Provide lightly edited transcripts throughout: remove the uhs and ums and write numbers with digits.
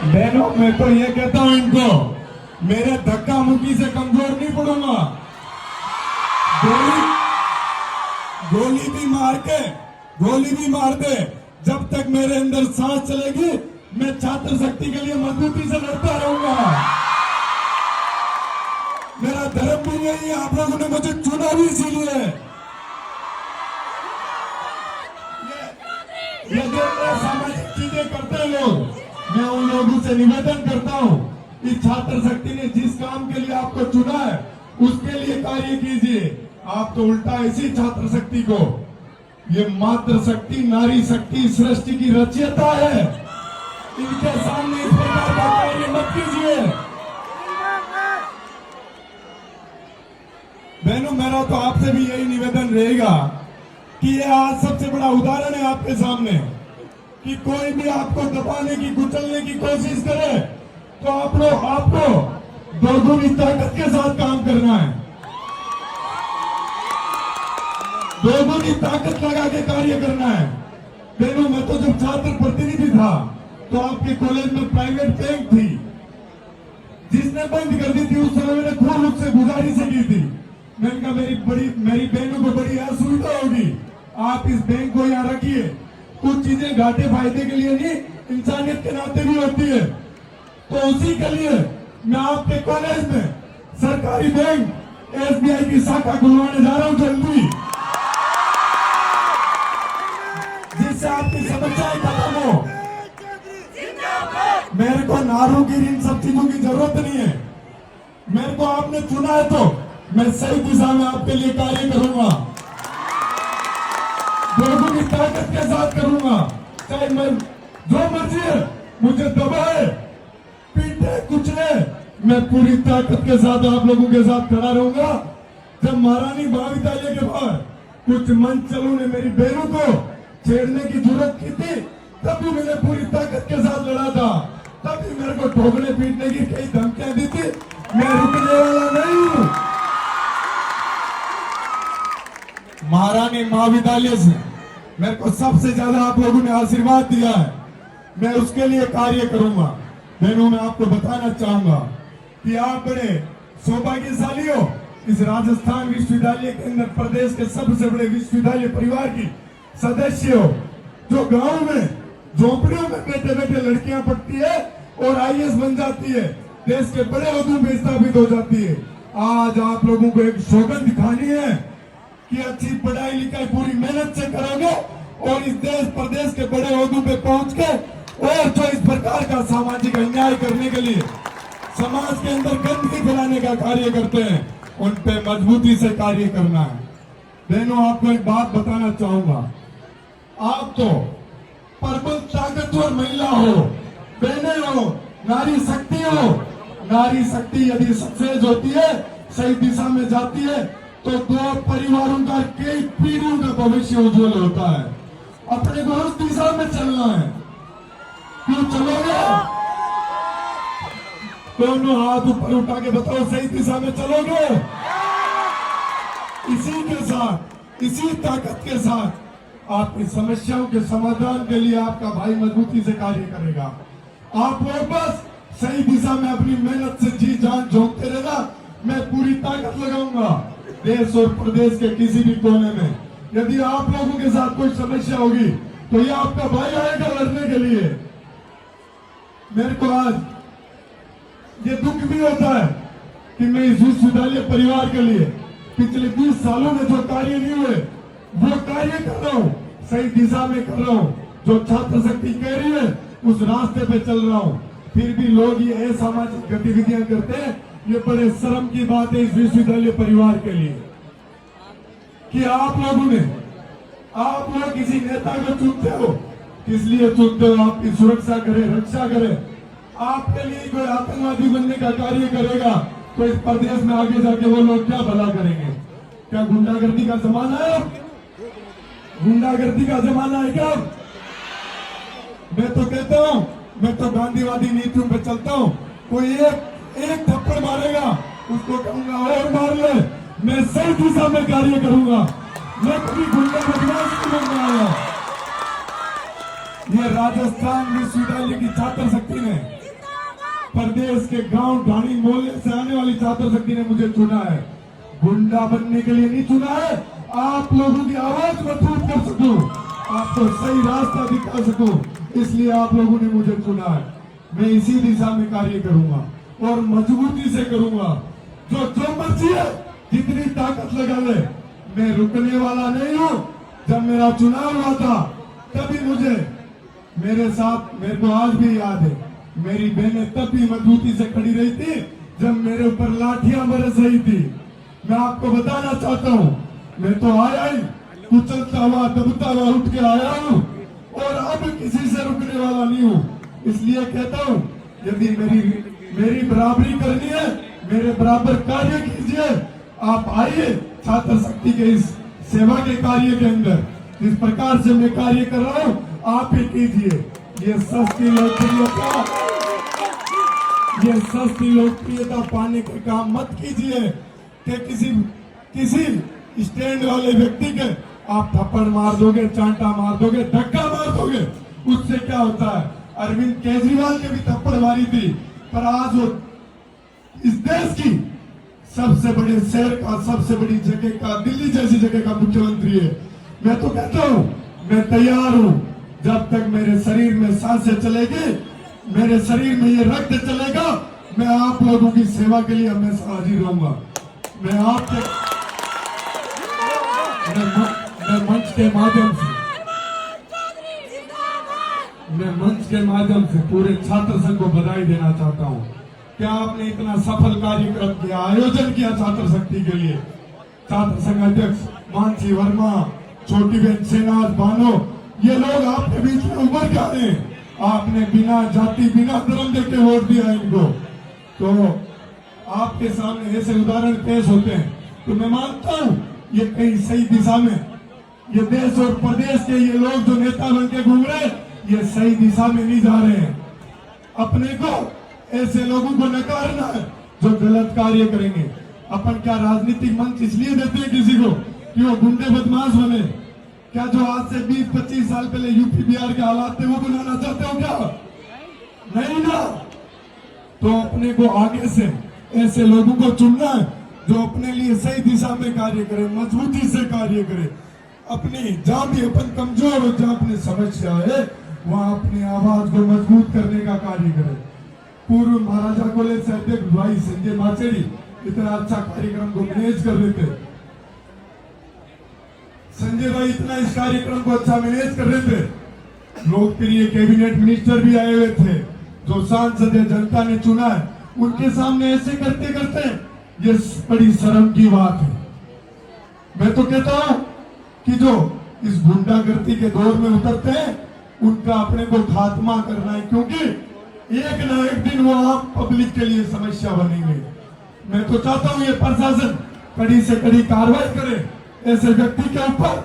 बहनों, मैं तो ये कहता हूं इनको, मेरे धक्का मुक्की से कमजोर नहीं पड़ूंगा। गोली गोली भी मार दे, जब तक मेरे अंदर सांस चलेगी मैं छात्र शक्ति के लिए मजबूती से लड़ता रहूंगा। मेरा धर्म भी यही है, आप लोगों ने मुझे चुना भी इसीलिए। ये जो सामाजिक चीजें करते हैं लोग, मैं उन लोगों से निवेदन करता हूं कि छात्र शक्ति ने जिस काम के लिए आपको चुना है उसके लिए कार्य कीजिए। आप तो उल्टा इसी छात्र शक्ति को, ये मातृ शक्ति, नारी शक्ति सृष्टि की रचयिता है, इनके सामने इस प्रकार का कार्य मत कीजिए। बहनों, मेरा तो आपसे भी यही निवेदन रहेगा कि ये आज सबसे बड़ा उदाहरण है आपके सामने कि कोई भी आपको दबाने की, कुचलने की कोशिश करे तो आपको दोगुनी ताकत के साथ काम करना है, दोगुनी ताकत लगा के कार्य करना है। बहनों, मैं तो जब छात्र प्रतिनिधि था तो आपके कॉलेज में प्राइवेट बैंक थी, जिसने बंद कर दी थी उस समय मैंने खूब उससे गुजारिश की थी। मैंने कहा मेरी बहनों को बड़ी असुविधा होगी, आप इस बैंक को यहाँ रखिए। कुछ चीजें घाटे फायदे के लिए नहीं, इंसानियत के नाते भी होती है। तो उसी के लिए मैं आपके कॉलेज में सरकारी बैंक SBI की शाखा खुलवाने जा रहा हूँ जल्दी, जिससे आपकी समस्याएं खत्म हो। मेरे को नारूगिरी इन सब चीजों की जरूरत नहीं है। मेरे को आपने चुना है तो मैं सही दिशा में आपके लिए कार्य करूंगा, दोगुनी ताकत के साथ करूंगा। चाहे मैं जो मर्जी है मुझे दबाए, पीटे, कुचले, मैं पूरी ताकत के साथ आप लोगों के साथ खड़ा रहूंगा। जब महारानी महाविद्यालय के बाहर कुछ मंचलों ने मेरी बहनों को छेड़ने की जरूरत की थी, तब भी मैंने पूरी ताकत के साथ लड़ा था। तब भी मेरे को ठोकने पीटने की कई धमकियां दी थी, मैं रुकने वाला नहीं हूं। महारानी महाविद्यालय से मेरे को सबसे ज्यादा आप लोगों ने आशीर्वाद दिया है, मैं उसके लिए कार्य करूंगा। बहनों, मैं आपको बताना चाहूंगा कि आप बड़े सौभाग्यशाली हो, इस राजस्थान विश्वविद्यालय के अंदर प्रदेश के सबसे बड़े विश्वविद्यालय परिवार की सदस्य हो, जो गांव में झोपड़ियों में बैठे बैठे लड़कियां पढ़ती है और IAS बन जाती है, देश के बड़े ओहदों में स्थापित हो जाती है। आज आप लोगों को एक सौगंध दिखानी है कि अच्छी पढ़ाई लिखाई पूरी मेहनत से करोगे और इस देश प्रदेश के बड़े ओहदों पे पहुंच के, और जो इस प्रकार का सामाजिक अन्याय करने के लिए समाज के अंदर गंदगी फैलाने का कार्य करते हैं, उन पे मजबूती से कार्य करना है। बहनों, आपको एक बात बताना चाहूंगा, आप तो प्रबल ताकतवर महिला हो, बहनें हो, नारी शक्ति हो। नारी शक्ति यदि सक्सेस होती है, सही दिशा में जाती है, तो दो परिवारों का, कई पीढ़ियों का भविष्य उज्जवल होता है। अपने को उस दिशा में चलना है। क्यों चलोगे? दोनों हाथ ऊपर उठा के बताओ, सही दिशा में चलोगे? इसी के साथ, इसी ताकत के साथ आपकी समस्याओं के समाधान के लिए आपका भाई मजबूती से कार्य करेगा। आप लोग बस सही दिशा में अपनी मेहनत से जी जान झोंकते रहना। मैं पूरी ताकत लगाऊंगा देश और प्रदेश के किसी भी कोने में। यदि आप लोगों के साथ कोई समस्या होगी तो ये आपका भाई आएगा लड़ने के लिए। मेरे को आज ये दुख भी होता है कि मैं इस विश्वविद्यालय परिवार के लिए पिछले 20 सालों में जो कार्य नहीं हुए वो कार्य कर रहा हूँ, सही दिशा में कर रहा हूँ। जो छात्र शक्ति कह रही है उस रास्ते पे चल रहा हूँ। फिर भी लोग ये असामाजिक गतिविधियां करते हैं। ये बड़े शर्म की बात है इस विश्वविद्यालय परिवार के लिए कि आप लोग किसी नेता को चुनते हो, किस लिए चुनते हो? आपकी सुरक्षा करे, रक्षा करे। आपके लिए कोई आतंकवादी बनने का कार्य करेगा तो इस प्रदेश में आगे जाके वो लोग क्या भला करेंगे? क्या गुंडागर्दी का जमाना है? गुंडागर्दी का जमाना है क्या? मैं तो कहता हूँ, मैं तो गांधीवादी नीतियों पे चलता हूँ। कोई एक थप्पड़ मारेगा उसको कहूंगा और मार ले। मैं सही दिशा में कार्य करूंगा, मैं कभी गुंडा बदमाश नहीं बनने आया। ये राजस्थान विश्वविद्यालय की छात्र शक्ति ने प्रदेश के गांव ढाणी मोहल्ले से आने वाली छात्र शक्ति ने मुझे चुना है। गुंडा बनने के लिए नहीं चुना है, आप लोगों की आवाज मजबूत कर सकूं, आपको सही रास्ता दिखा सकूं, इसलिए आप लोगों ने मुझे चुना है। मैं इसी दिशा में कार्य करूंगा और मजबूती से करूंगा। जो मर्जी है, जितनी ताकत लगा ले, मैं रुकने वाला नहीं हूं। जब मेरा चुनाव हुआ था तभी मेरे साथ, मेरे को आज भी याद है, मेरी बहनें तब भी मजबूती से खड़ी रही थी जब मेरे ऊपर लाठियां बरस रही थी। मैं आपको बताना चाहता हूं, मैं तो आया ही कुचलता हुआ दबता हुआ उठ के आया हूं और अब किसी से रुकने वाला नहीं हूं। इसलिए कहता हूं, यदि मेरी बराबरी करनी है, मेरे बराबर कार्य कीजिए। आप आइए छात्र शक्ति के इस सेवा के कार्य के अंदर, जिस प्रकार से मैं कार्य कर रहा हूं आप ही कीजिए। ये सस्ती लोकप्रियता पाने का काम मत कीजिए कि किसी स्टैंड वाले व्यक्ति के आप थप्पड़ मार दोगे, चांटा मार दोगे, धक्का मार दोगे। उससे क्या होता है? अरविंद केजरीवाल ने भी थप्पड़ मारी थी, पर आज वो इस देश की सबसे बड़े शहर का, सबसे बड़ी जगह का, दिल्ली जैसी जगह का मुख्यमंत्री है। मैं तो कहता हूं, मैं तैयार हूं। जब तक मेरे शरीर में सांसें चलेगी, मेरे शरीर में ये रक्त चलेगा, मैं आप लोगों की सेवा के लिए हमेशा हाजिर रहूंगा। मैं मंच के माध्यम से पूरे छात्र संघ को बधाई देना चाहता हूं। क्या आपने इतना सफल कार्यक्रम किया, आयोजन किया छात्र शक्ति के लिए। छात्र संघ अध्यक्ष मानसी वर्मा, छोटी बहन सेनाज बानो, ये लोग आपके बीच में उभर के आए। आपने बिना जाति, बिना धर्म देख के वोट दिया इनको। तो आपके सामने ऐसे उदाहरण पेश होते हैं, तो मैं मानता हूं ये कहीं सही दिशा में, ये देश और प्रदेश के ये लोग जो नेता बन के घूम रहे, ये सही दिशा में नहीं जा रहे हैं। अपने को ऐसे लोगों को नकारना है जो गलत कार्य करेंगे। अपन क्या राजनीतिक मंच इसलिए देते हैं किसी को कि वो गुंडे बदमाश बने? क्या जो आज से 20-25 साल पहले यूपी बिहार के हालात थे वो बनाना चाहते हो क्या? नहीं ना। तो अपने को आगे से ऐसे लोगों को चुनना है जो अपने लिए सही दिशा में कार्य करे, मजबूती से कार्य करे। अपनी जहां भी अपन कमजोर हो, जहां अपनी समस्या है, वहां अपनी आवाज को मजबूत करने का कार्य करे। पूर्व महाराजा कॉलेज से अध्यक्ष भाई संजय माचेरी इतना अच्छा कार्यक्रम को मैनेज कर रहे थे। संजय भाई इतना इस कार्यक्रम को अच्छा मैनेज कर रहे थे। लोकप्रिय कैबिनेट मिनिस्टर भी आए हुए थे, जो सांसद जनता ने चुना है, उनके सामने ऐसे करते करते ये बड़ी शर्म की बात है। मैं तो कहता हूं कि जो इस गुंडागर्दी के दौर में उतरते हैं, उनका अपने को खात्मा करना है, क्योंकि एक ना एक दिन वो आप पब्लिक के लिए समस्या बनेंगे। मैं तो चाहता हूं ये प्रशासन कड़ी से कड़ी कार्रवाई करे ऐसे व्यक्ति के ऊपर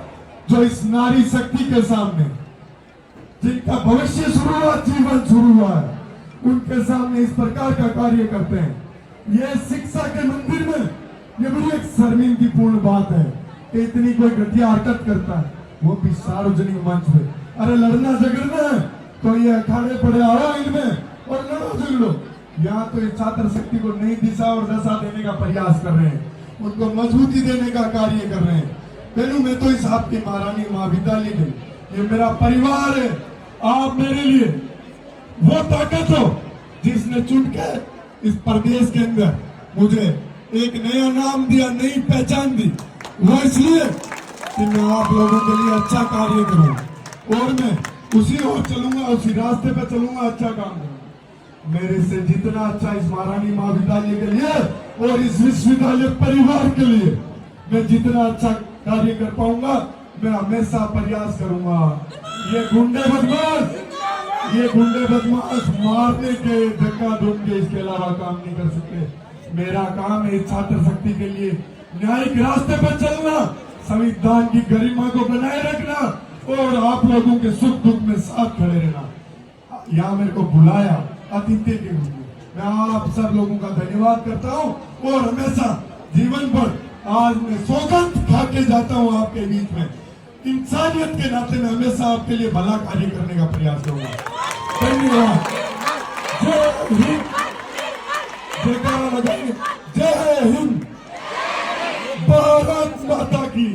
जो इस नारी शक्ति के सामने, जिनका भविष्य शुरू हुआ, जीवन शुरू हुआ है, उनके सामने इस प्रकार का कार्य करते हैं। ये शिक्षा के मंदिर में ये बड़ी एक शर्मिंदगीपूर्ण बात है कि इतनी कोई घटिया हरकत करता है, वो भी सार्वजनिक मंच में। अरे लड़ना झगड़ना है तो ये अखाड़े पड़े आओ इनमें और लड़ो झगड़ो। यहाँ तो इस छात्र शक्ति को नई दिशा और दशा देने का प्रयास कर रहे हैं, उनको मजबूती देने का कार्य कर रहे हैं। पहलू मैं तो इस आपकी महारानी महाविद्यालय में, ये मेरा परिवार है। आप मेरे लिए वो ताकत हो जिसने चुन के इस प्रदेश के अंदर मुझे एक नया नाम दिया, नई पहचान दी। वो इसलिए कि मैं आप लोगों के लिए अच्छा कार्य करूं और मैं उसी ओर चलूंगा, उसी रास्ते पे चलूंगा, अच्छा काम करूंगा। मेरे से जितना अच्छा इस महारानी महाविद्यालय के लिए और इस विश्वविद्यालय परिवार के लिए मैं जितना अच्छा कार्य कर पाऊंगा, मैं हमेशा प्रयास करूंगा। ये गुंडे बदमाश मारने के, धक्का ढूंढ के, इसके अलावा काम नहीं कर सकते। मेरा काम है छात्र शक्ति के लिए न्यायिक रास्ते पर चलना, संविधान की गरिमा को बनाए रखना और आप लोगों के सुख दुख में साथ खड़े रहना। यहाँ मेरे को बुलाया अतिथि के रूप में, मैं आप सब लोगों का धन्यवाद करता हूँ और हमेशा जीवन भर आज मैं सौगंध खा के जाता हूँ आपके बीच में। इंसानियत के नाते मैं हमेशा आपके लिए भला कार्य करने का प्रयास करूंगा। धन्यवाद। जय हिंद। जयकारा लगाएंगे। जय हिंद, भारत माता की,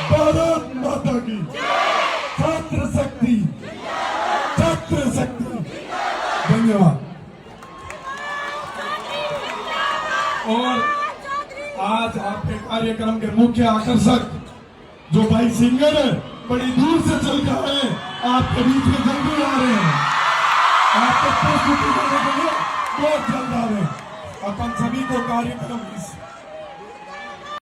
भारत माता की, छात्र शक्ति, छात्र शक्ति। धन्यवाद। और आज आपके कार्यक्रम के मुख्य आकर्षक जो भाई सिंगर है, बड़ी दूर से चल के आए हैं, आपके बीच में जल्दी आ रहे हैं, आपको प्रस्तुति देने के लिए बहुत जल्द आ रहे हैं। अपन सभी को कार्यक्रम